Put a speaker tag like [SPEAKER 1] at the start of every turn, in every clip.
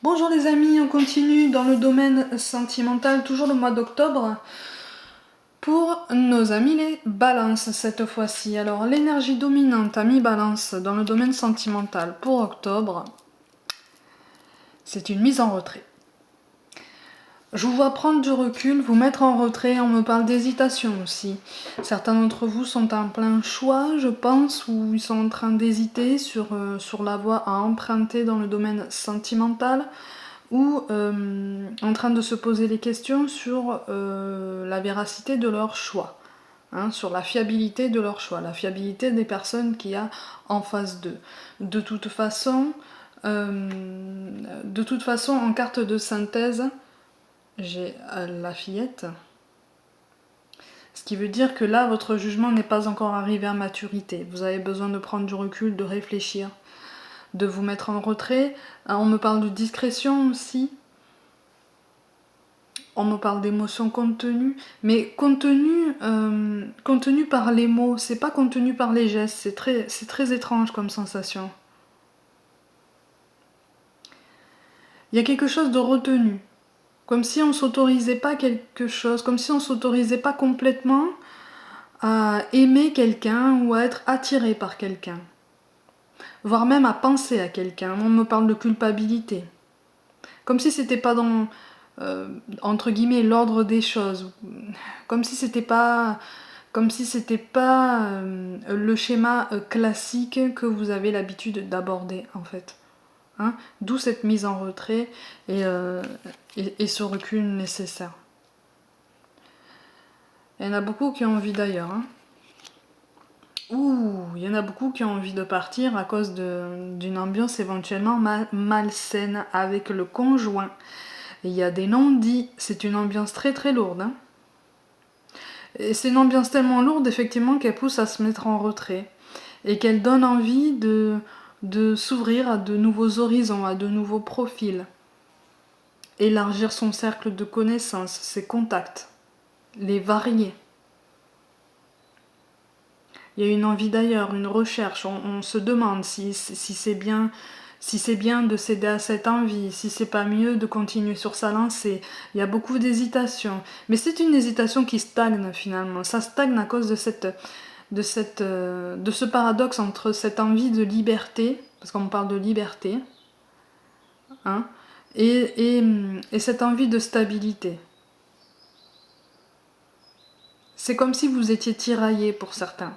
[SPEAKER 1] Bonjour les amis, on continue dans le domaine sentimental, toujours le mois d'octobre, pour nos amis les balances cette fois-ci. Alors l'énergie dominante amis balance dans le domaine sentimental pour octobre, c'est une mise en retrait. Je vous vois prendre du recul, vous mettre en retrait, on me parle d'hésitation aussi. Certains d'entre vous sont en plein choix, je pense, ou ils sont en train d'hésiter sur la voie à emprunter dans le domaine sentimental, ou en train de se poser des questions sur la véracité de leur choix, hein, sur la fiabilité de leur choix, la fiabilité des personnes qu'il y a en face d'eux. De toute façon, en carte de synthèse, j'ai la fillette, ce qui veut dire que là, votre jugement n'est pas encore arrivé à maturité. Vous avez besoin de prendre du recul, de réfléchir, de vous mettre en retrait. On me parle de discrétion aussi. On me parle d'émotions contenues, mais contenues par les mots, c'est pas contenu par les gestes, c'est très étrange comme sensation. Il y a quelque chose de retenu, comme si on s'autorisait pas quelque chose, comme si on s'autorisait pas complètement à aimer quelqu'un ou à être attiré par quelqu'un, voire même à penser à quelqu'un. On me parle de culpabilité, comme si c'était pas dans entre guillemets l'ordre des choses, comme si c'était pas le schéma classique que vous avez l'habitude d'aborder en fait. Hein, d'où cette mise en retrait et ce recul nécessaire. Il y en a beaucoup qui ont envie d'ailleurs. Hein. Ouh, il y en a beaucoup qui ont envie de partir à cause d'une ambiance éventuellement malsaine avec le conjoint. Il y a des non-dits, c'est une ambiance très très lourde. Hein. Et c'est une ambiance tellement lourde effectivement qu'elle pousse à se mettre en retrait et qu'elle donne envie de s'ouvrir à de nouveaux horizons, à de nouveaux profils. Élargir son cercle de connaissances, ses contacts, les varier. Il y a une envie d'ailleurs, une recherche, on se demande si c'est bien, de céder à cette envie, si c'est pas mieux de continuer sur sa lancée. Il y a beaucoup d'hésitation, mais c'est une hésitation qui stagne finalement. Ça stagne à cause de ce paradoxe entre cette envie de liberté, parce qu'on parle de liberté, hein, et cette envie de stabilité. C'est comme si vous étiez tiraillé pour certains.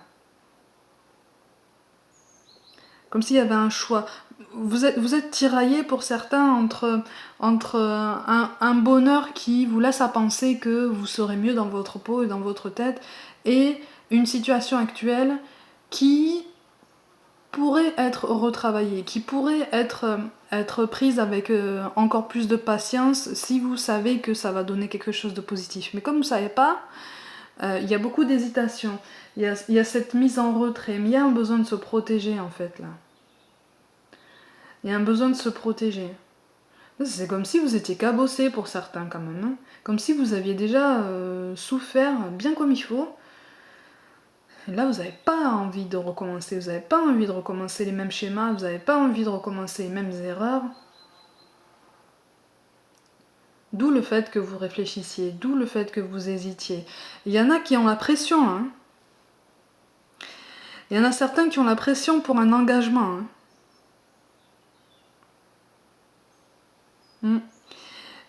[SPEAKER 1] Comme s'il y avait un choix. Vous êtes tiraillé pour certains entre un bonheur qui vous laisse à penser que vous serez mieux dans votre peau et dans votre tête, et une situation actuelle qui pourrait être retravaillée, qui pourrait être prise avec encore plus de patience si vous savez que ça va donner quelque chose de positif. Mais comme vous ne savez pas, il y a beaucoup d'hésitation, il y a cette mise en retrait, mais il y a un besoin de se protéger en fait là. Il y a un besoin de se protéger. C'est comme si vous étiez cabossé pour certains quand même, hein. Comme si vous aviez déjà souffert bien comme il faut. Et là, vous n'avez pas envie de recommencer, vous n'avez pas envie de recommencer les mêmes schémas, vous n'avez pas envie de recommencer les mêmes erreurs. D'où le fait que vous réfléchissiez, d'où le fait que vous hésitiez. Il y en a qui ont la pression, hein. Il y en a certains qui ont la pression pour un engagement, hein.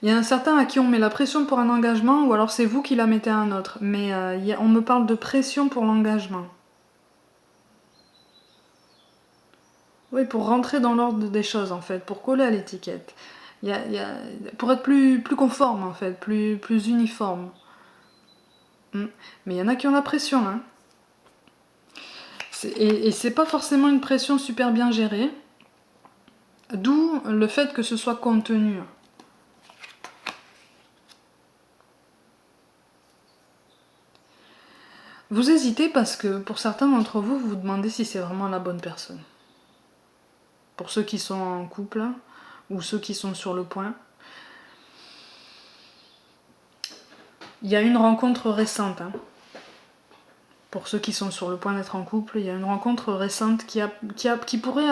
[SPEAKER 1] Il y en a certains à qui on met la pression pour un engagement, ou alors c'est vous qui la mettez à un autre. Mais on me parle de pression pour l'engagement. Oui, pour rentrer dans l'ordre des choses en fait, pour coller à l'étiquette. Pour être plus conforme en fait, plus uniforme. Mais il y en a qui ont la pression, hein. Et c'est pas forcément une pression super bien gérée. D'où le fait que ce soit contenu. Vous hésitez parce que pour certains d'entre vous, vous vous demandez si c'est vraiment la bonne personne. Pour ceux qui sont en couple, ou ceux qui sont sur le point. Il y a une rencontre récente. Hein. Pour ceux qui sont sur le point d'être en couple, il y a une rencontre récente qui pourrait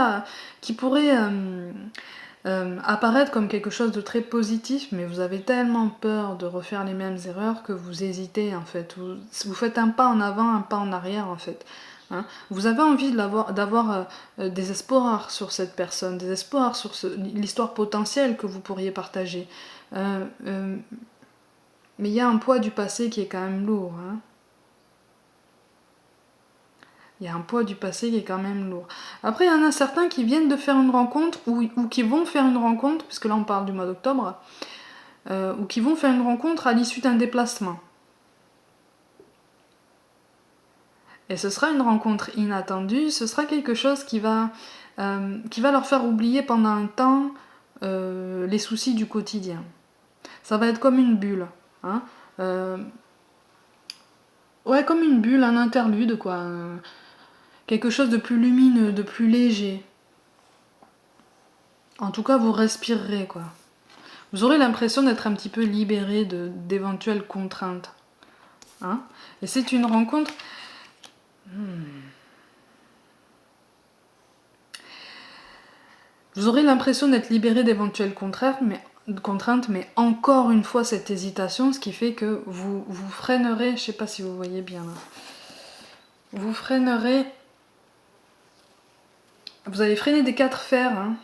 [SPEAKER 1] apparaître comme quelque chose de très positif, mais vous avez tellement peur de refaire les mêmes erreurs que vous hésitez en fait. Vous faites un pas en avant, un pas en arrière en fait. Hein. Vous avez envie d'avoir des espoirs sur cette personne, des espoirs sur l'histoire potentielle que vous pourriez partager. Mais il y a un poids du passé qui est quand même lourd. Hein. Il y a un poids du passé qui est quand même lourd. Après, il y en a certains qui viennent de faire une rencontre ou qui vont faire une rencontre, puisque là on parle du mois d'octobre, ou qui vont faire une rencontre à l'issue d'un déplacement. Et ce sera une rencontre inattendue, ce sera quelque chose qui va leur faire oublier pendant un temps les soucis du quotidien. Ça va être comme une bulle. Hein. Ouais, comme une bulle, un interlude, quoi. Quelque chose de plus lumineux, de plus léger. En tout cas, vous respirerez, quoi. Vous aurez l'impression d'être un petit peu libéré d'éventuelles contraintes. Hein. Et c'est une rencontre... Vous aurez l'impression d'être libéré d'éventuelles contraintes, mais encore une fois cette hésitation, ce qui fait que vous freinerez, je sais pas si vous voyez bien là, vous freinerez, vous allez freiner des 4 fers, hein,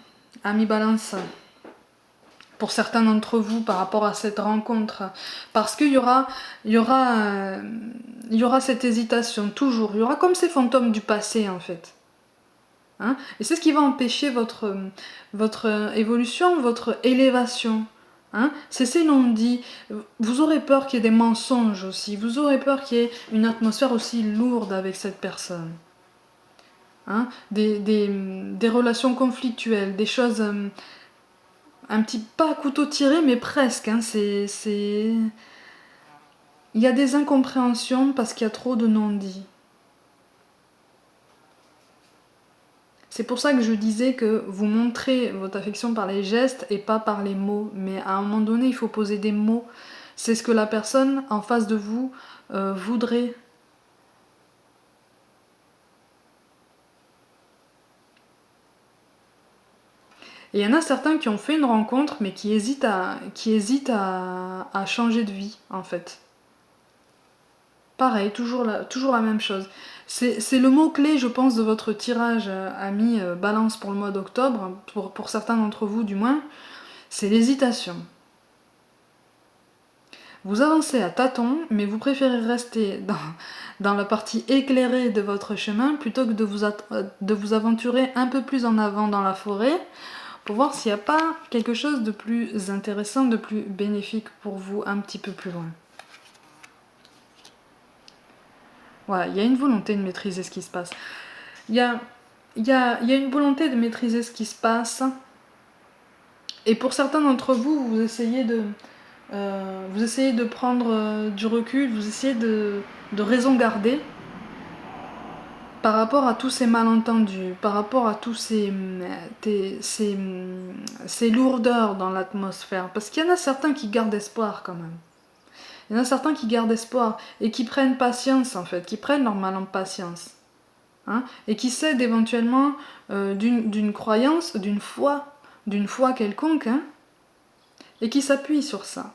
[SPEAKER 1] ami balance, pour certains d'entre vous par rapport à cette rencontre, parce qu'il y aura cette hésitation, toujours, il y aura comme ces fantômes du passé en fait. Hein, et c'est ce qui va empêcher votre évolution, votre élévation. Hein, c'est ces non-dits. Vous aurez peur qu'il y ait des mensonges aussi. Vous aurez peur qu'il y ait une atmosphère aussi lourde avec cette personne. Hein, des relations conflictuelles, des choses un petit pas à couteau tiré, mais presque. Hein, il y a des incompréhensions parce qu'il y a trop de non-dits. C'est pour ça que je disais que vous montrez votre affection par les gestes et pas par les mots. Mais à un moment donné, il faut poser des mots. C'est ce que la personne en face de vous voudrait. Et il y en a certains qui ont fait une rencontre, mais qui hésitent à changer de vie, en fait. Pareil, toujours la même chose. C'est le mot-clé, je pense, de votre tirage ami balance pour le mois d'octobre, pour certains d'entre vous du moins, c'est l'hésitation. Vous avancez à tâtons, mais vous préférez rester dans la partie éclairée de votre chemin plutôt que de vous aventurer un peu plus en avant dans la forêt pour voir s'il n'y a pas quelque chose de plus intéressant, de plus bénéfique pour vous un petit peu plus loin. Voilà, il y a une volonté de maîtriser ce qui se passe. Il y a une volonté de maîtriser ce qui se passe. Et pour certains d'entre vous, vous essayez de prendre du recul, vous essayez de raison garder par rapport à tous ces malentendus, par rapport à tous ces lourdeurs dans l'atmosphère. Parce qu'il y en a certains qui gardent espoir quand même. Il y en a certains qui gardent espoir et qui prennent patience en fait, qui prennent leur mal en patience. Hein, et qui cèdent éventuellement d'une croyance, d'une foi quelconque, hein, et qui s'appuient sur ça.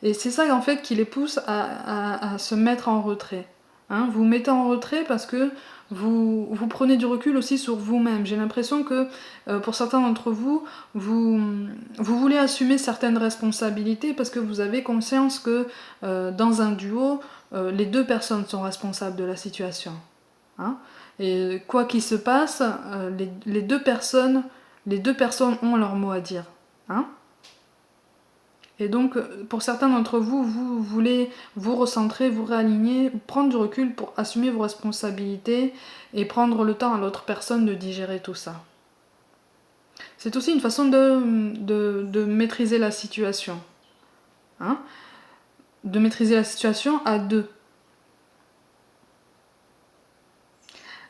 [SPEAKER 1] Et c'est ça en fait qui les pousse à se mettre en retrait. Hein, vous vous mettez en retrait parce que vous prenez du recul aussi sur vous-même. J'ai l'impression que pour certains d'entre vous, vous voulez assumer certaines responsabilités parce que vous avez conscience que dans un duo, les 2 personnes sont responsables de la situation. Hein, et quoi qu'il se passe, les deux personnes ont leur mot à dire. Hein, et donc, pour certains d'entre vous, vous voulez vous recentrer, vous réaligner, prendre du recul pour assumer vos responsabilités et prendre le temps à l'autre personne de digérer tout ça. C'est aussi une façon de maîtriser la situation. Hein, de maîtriser la situation à 2.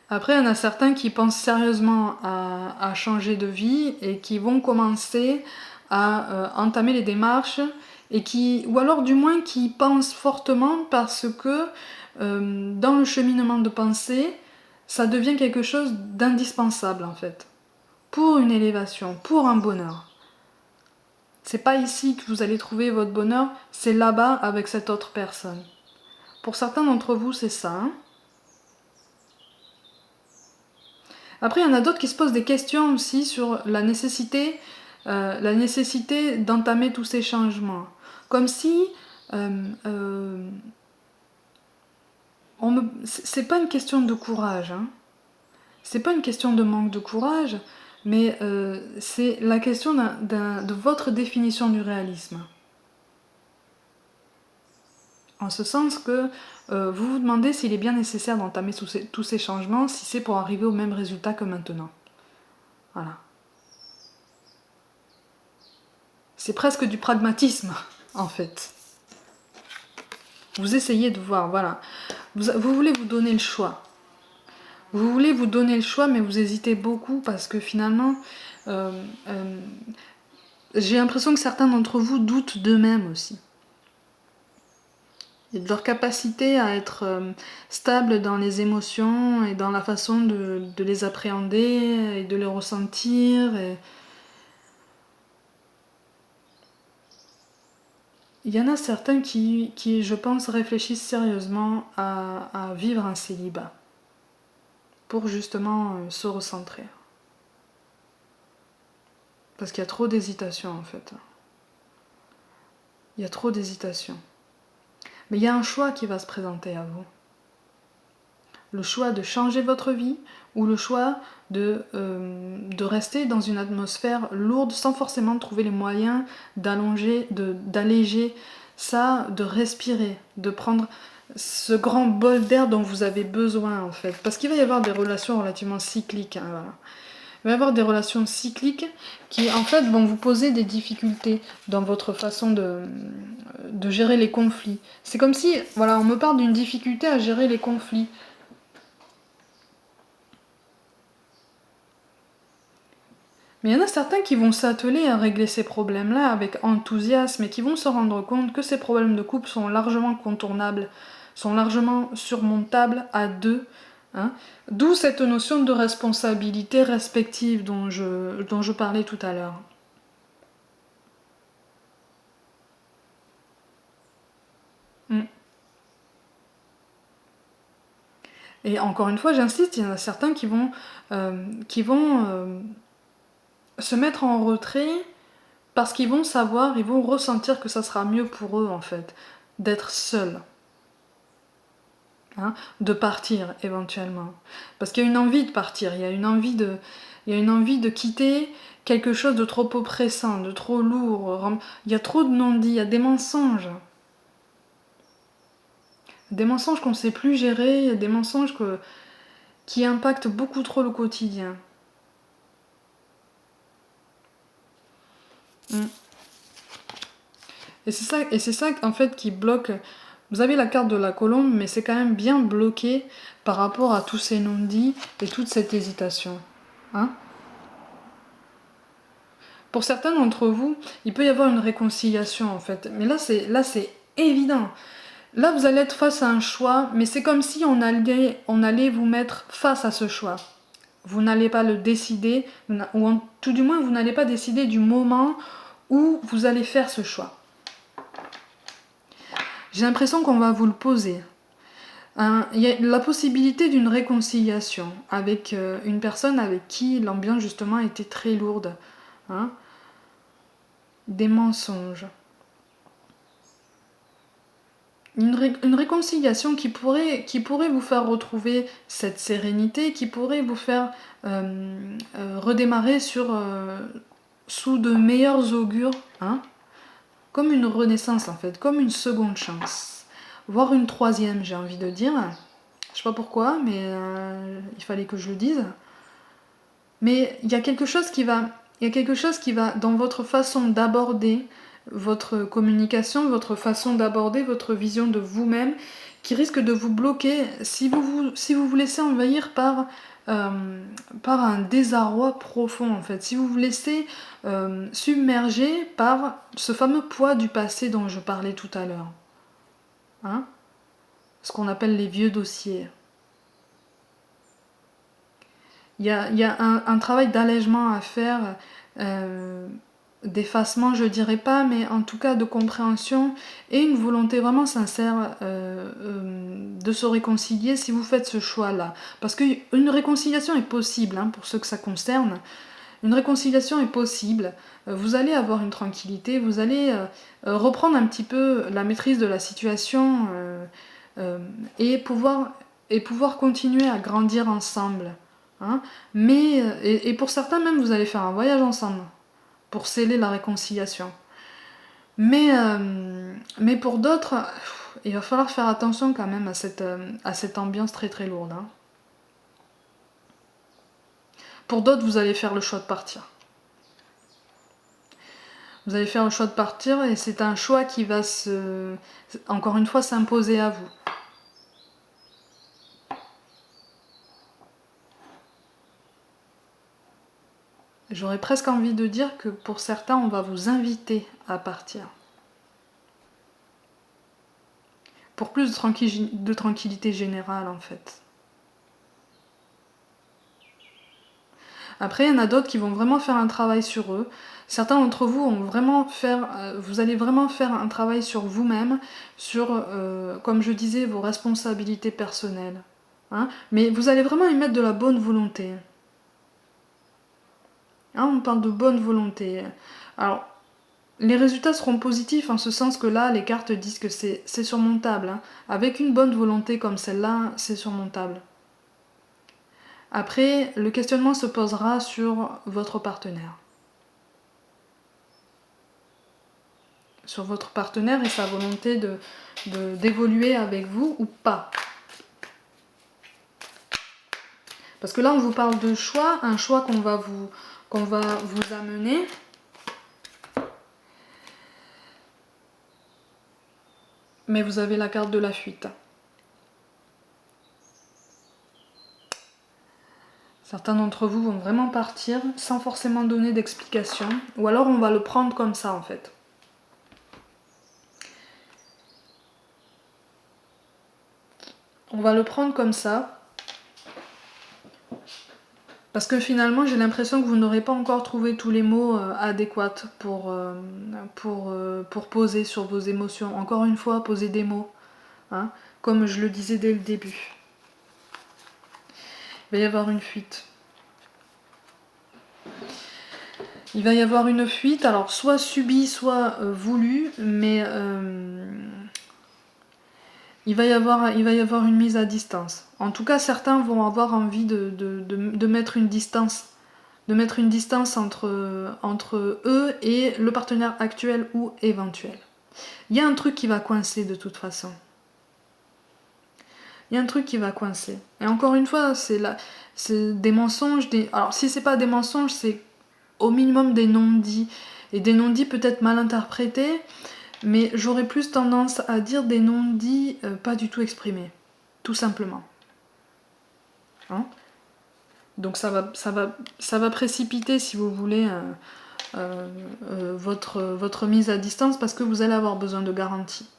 [SPEAKER 1] Après, il y en a certains qui pensent sérieusement à changer de vie et qui vont commencer à entamer les démarches ou alors du moins qui pensent fortement parce que dans le cheminement de pensée, ça devient quelque chose d'indispensable en fait pour une élévation, pour un bonheur. C'est pas ici que vous allez trouver votre bonheur, c'est là-bas avec cette autre personne. Pour certains d'entre vous, c'est ça. Hein. Après, il y en a d'autres qui se posent des questions aussi sur la nécessité d'entamer tous ces changements. Comme si c'est pas une question de courage, hein. C'est pas une question de manque de courage, mais c'est la question de votre définition du réalisme. En ce sens que vous vous demandez s'il est bien nécessaire d'entamer tous ces changements, si c'est pour arriver au même résultat que maintenant. Voilà. C'est presque du pragmatisme, en fait. Vous essayez de voir, voilà. Vous voulez vous donner le choix. Vous voulez vous donner le choix, mais vous hésitez beaucoup parce que finalement, j'ai l'impression que certains d'entre vous doutent d'eux-mêmes aussi. Et de leur capacité à être stable dans les émotions et dans la façon de les appréhender et de les ressentir. Il y en a certains qui, je pense, réfléchissent sérieusement à vivre un célibat pour justement se recentrer. Parce qu'il y a trop d'hésitation en fait. Il y a trop d'hésitation. Mais il y a un choix qui va se présenter à vous. Le choix de changer votre vie ou le choix de rester dans une atmosphère lourde sans forcément trouver les moyens d'alléger ça, de respirer, de prendre ce grand bol d'air dont vous avez besoin en fait. Parce qu'il va y avoir des relations relativement cycliques. Hein, voilà. Il va y avoir des relations cycliques qui en fait vont vous poser des difficultés dans votre façon de gérer les conflits. C'est comme si, voilà, on me parle d'une difficulté à gérer les conflits. Mais il y en a certains qui vont s'atteler à régler ces problèmes-là avec enthousiasme et qui vont se rendre compte que ces problèmes de couple sont largement contournables, sont largement surmontables à deux. Hein. D'où cette notion de responsabilité respective dont je parlais tout à l'heure. Et encore une fois, j'insiste, il y en a certains qui vont se mettre en retrait parce qu'ils vont savoir, ils vont ressentir que ça sera mieux pour eux en fait, d'être seuls. Hein, de partir éventuellement. Parce qu'il y a une envie de partir, il y a une envie de quitter quelque chose de trop oppressant, de trop lourd. Il y a trop de non-dits, il y a des mensonges. Des mensonges qu'on ne sait plus gérer, il y a des mensonges qui impactent beaucoup trop le quotidien. Et c'est ça en fait qui bloque. Vous avez la carte de la colombe, mais c'est quand même bien bloqué par rapport à tous ces non-dits et toute cette hésitation. Hein? Pour certains d'entre vous, il peut y avoir une réconciliation en fait. Mais là c'est évident. Là, vous allez être face à un choix, mais c'est comme si on allait vous mettre face à ce choix. Vous n'allez pas le décider, ou tout du moins, vous n'allez pas décider du moment où vous allez faire ce choix. J'ai l'impression qu'on va vous le poser. Il y a la possibilité d'une réconciliation avec une personne avec qui l'ambiance justement était très lourde. Hein, des mensonges. Une réconciliation qui pourrait vous faire retrouver cette sérénité, qui pourrait vous faire redémarrer sous de meilleurs augures, hein, comme une renaissance en fait, comme une seconde chance, voire une troisième, j'ai envie de dire. Je sais pas pourquoi, mais il fallait que je le dise. Mais il y a quelque chose qui va dans votre façon d'aborder votre communication, votre façon d'aborder votre vision de vous-même, qui risque de vous bloquer si vous vous laissez envahir par un désarroi profond en fait, si vous vous laissez submerger par ce fameux poids du passé dont je parlais tout à l'heure. Hein, ce qu'on appelle les vieux dossiers. Il y a un travail d'allègement à faire, d'effacement je dirais pas, mais en tout cas de compréhension et une volonté vraiment sincère de se réconcilier si vous faites ce choix-là. Parce qu'une réconciliation est possible, hein, pour ceux que ça concerne. Une réconciliation est possible, vous allez avoir une tranquillité, vous allez reprendre un petit peu la maîtrise de la situation euh, et, pouvoir, et pouvoir continuer à grandir ensemble. Hein. Mais, et pour certains même, vous allez faire un voyage ensemble pour sceller la réconciliation. Mais pour d'autres, il va falloir faire attention quand même à cette ambiance très très lourde. Hein. Pour d'autres, vous allez faire le choix de partir. Vous allez faire le choix de partir et c'est un choix qui va encore une fois s'imposer à vous. J'aurais presque envie de dire que pour certains, on va vous inviter à partir. Pour plus de tranquillité générale en fait. Après, il y en a d'autres qui vont vraiment faire un travail sur eux. Certains d'entre vous vous allez vraiment faire un travail sur vous-même, sur, comme je disais, vos responsabilités personnelles. Hein. Mais vous allez vraiment y mettre de la bonne volonté. Hein, on parle de bonne volonté. Alors, les résultats seront positifs en ce sens que là, les cartes disent que c'est surmontable. Hein. Avec une bonne volonté comme celle-là, c'est surmontable. Après, le questionnement se posera sur votre partenaire. Sur votre partenaire et sa volonté d'évoluer avec vous ou pas. Parce que là, on vous parle de choix, un choix qu'on va vous amener. Mais vous avez la carte de la fuite. Certains d'entre vous vont vraiment partir sans forcément donner d'explication. Ou alors on va le prendre comme ça en fait. On va le prendre comme ça. Parce que finalement j'ai l'impression que vous n'aurez pas encore trouvé tous les mots adéquats pour poser sur vos émotions. Encore une fois, poser des mots. Hein, comme je le disais dès le début. Il va y avoir une fuite. Il va y avoir une fuite, alors soit subie, soit voulue, mais il va y avoir une mise à distance. En tout cas, certains vont avoir envie de mettre une distance. De mettre une distance entre eux et le partenaire actuel ou éventuel. Il y a un truc qui va coincer de toute façon. Il y a un truc qui va coincer. Et encore une fois, c'est des mensonges. Alors si c'est pas des mensonges, c'est au minimum des non-dits. Et des non-dits peut-être mal interprétés, mais j'aurais plus tendance à dire des non-dits pas du tout exprimés. Tout simplement. Hein. Donc ça va précipiter, si vous voulez, votre mise à distance parce que vous allez avoir besoin de garanties.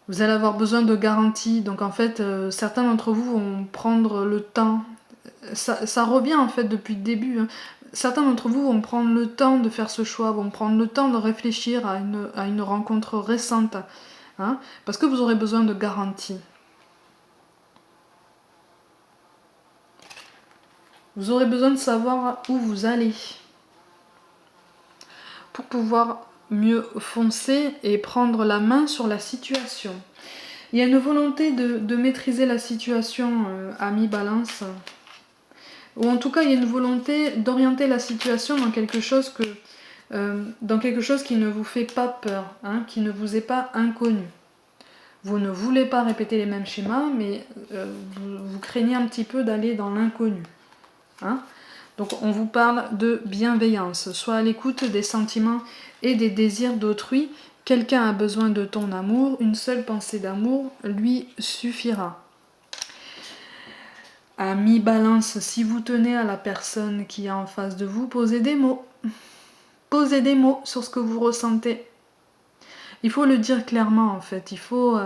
[SPEAKER 1] Vous allez avoir besoin de garanties. Donc en fait, certains d'entre vous vont prendre le temps. Ça revient en fait depuis le début. Hein. Certains d'entre vous vont prendre le temps de faire ce choix, vont prendre le temps de réfléchir à une rencontre récente. Hein, parce que vous aurez besoin de garanties. Vous aurez besoin de savoir où vous allez. Pour pouvoir mieux foncer et prendre la main sur la situation. Il y a une volonté de maîtriser la situation à mi-balance. Ou en tout cas, il y a une volonté d'orienter la situation dans quelque chose qui ne vous fait pas peur, hein, qui ne vous est pas inconnu. Vous ne voulez pas répéter les mêmes schémas, mais vous craignez un petit peu d'aller dans l'inconnu. Hein. Donc on vous parle de bienveillance, soit à l'écoute des sentiments et des désirs d'autrui. Quelqu'un a besoin de ton amour, une seule pensée d'amour lui suffira. À mi-balance, si vous tenez à la personne qui est en face de vous, posez des mots. Posez des mots sur ce que vous ressentez. Il faut le dire clairement en fait, il faut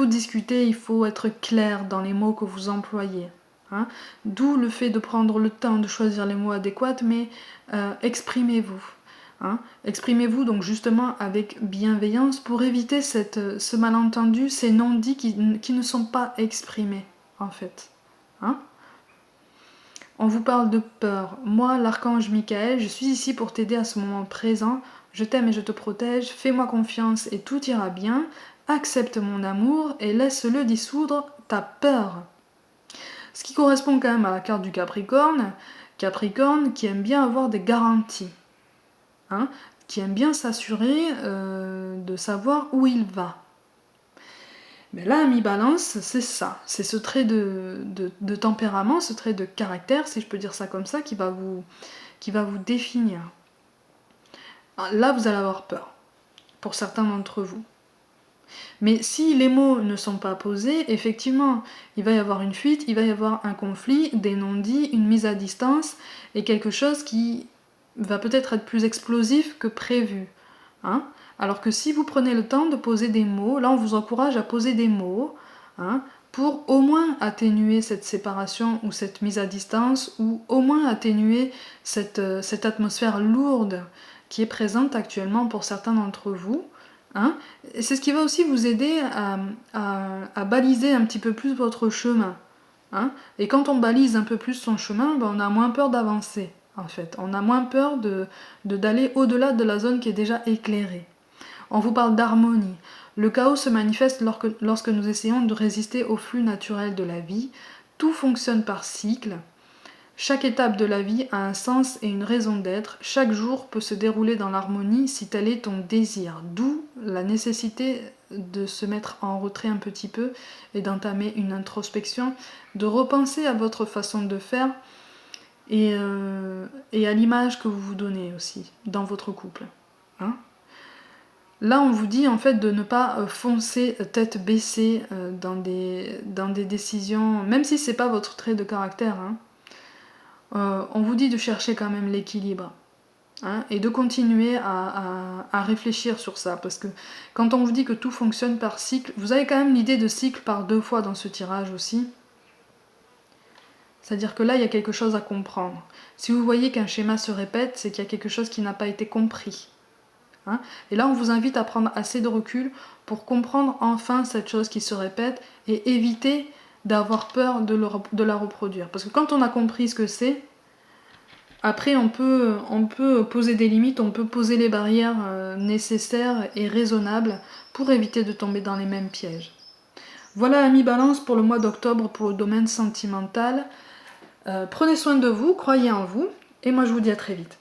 [SPEAKER 1] discuter, il faut être clair dans les mots que vous employez. Hein. D'où le fait de prendre le temps de choisir les mots adéquats, mais exprimez-vous. Hein. Exprimez-vous donc justement avec bienveillance pour éviter ce malentendu, ces non-dits qui ne sont pas exprimés en fait. Hein. On vous parle de peur. Moi, l'archange Michael, je suis ici pour t'aider à ce moment présent. Je t'aime et je te protège. Fais-moi confiance et tout ira bien. Accepte mon amour et laisse-le dissoudre ta peur. Ce qui correspond quand même à la carte du Capricorne. Capricorne qui aime bien avoir des garanties. Hein, qui aime bien s'assurer de savoir où il va. Mais là, mi-balance, c'est ça. C'est ce trait de tempérament, ce trait de caractère, si je peux dire ça comme ça, qui va vous définir. Là, vous allez avoir peur, pour certains d'entre vous. Mais si les mots ne sont pas posés, effectivement, il va y avoir une fuite, il va y avoir un conflit, des non-dits, une mise à distance, et quelque chose qui va peut-être être plus explosif que prévu. Hein. Alors que si vous prenez le temps de poser des mots, là on vous encourage à poser des mots, hein, pour au moins atténuer cette séparation ou cette mise à distance, ou au moins atténuer cette atmosphère lourde qui est présente actuellement pour certains d'entre vous. Hein. Et c'est ce qui va aussi vous aider à baliser un petit peu plus votre chemin. Hein. Et quand on balise un peu plus son chemin, ben on a moins peur d'avancer. En fait, on a moins peur d'aller au-delà de la zone qui est déjà éclairée. On vous parle d'harmonie. Le chaos se manifeste lorsque nous essayons de résister au flux naturel de la vie. Tout fonctionne par cycle. Chaque étape de la vie a un sens et une raison d'être. Chaque jour peut se dérouler dans l'harmonie si tel est ton désir. D'où la nécessité de se mettre en retrait un petit peu et d'entamer une introspection, de repenser à votre façon de faire et à l'image que vous vous donnez aussi dans votre couple. Hein. Là, on vous dit en fait de ne pas foncer tête baissée dans des décisions, même si c'est pas votre trait de caractère. Hein. On vous dit de chercher quand même l'équilibre. Hein, et de continuer à réfléchir sur ça, parce que quand on vous dit que tout fonctionne par cycle, vous avez quand même l'idée de cycle par 2 fois dans ce tirage aussi. C'est-à-dire que là, il y a quelque chose à comprendre. Si vous voyez qu'un schéma se répète, c'est qu'il y a quelque chose qui n'a pas été compris. Hein. Et là, on vous invite à prendre assez de recul pour comprendre enfin cette chose qui se répète et éviter d'avoir peur de la reproduire. Parce que quand on a compris ce que c'est, après on peut poser des limites, on peut poser les barrières nécessaires et raisonnables pour éviter de tomber dans les mêmes pièges. Voilà, amis Balance, pour le mois d'octobre pour le domaine sentimental. Prenez soin de vous, croyez en vous, et moi je vous dis à très vite.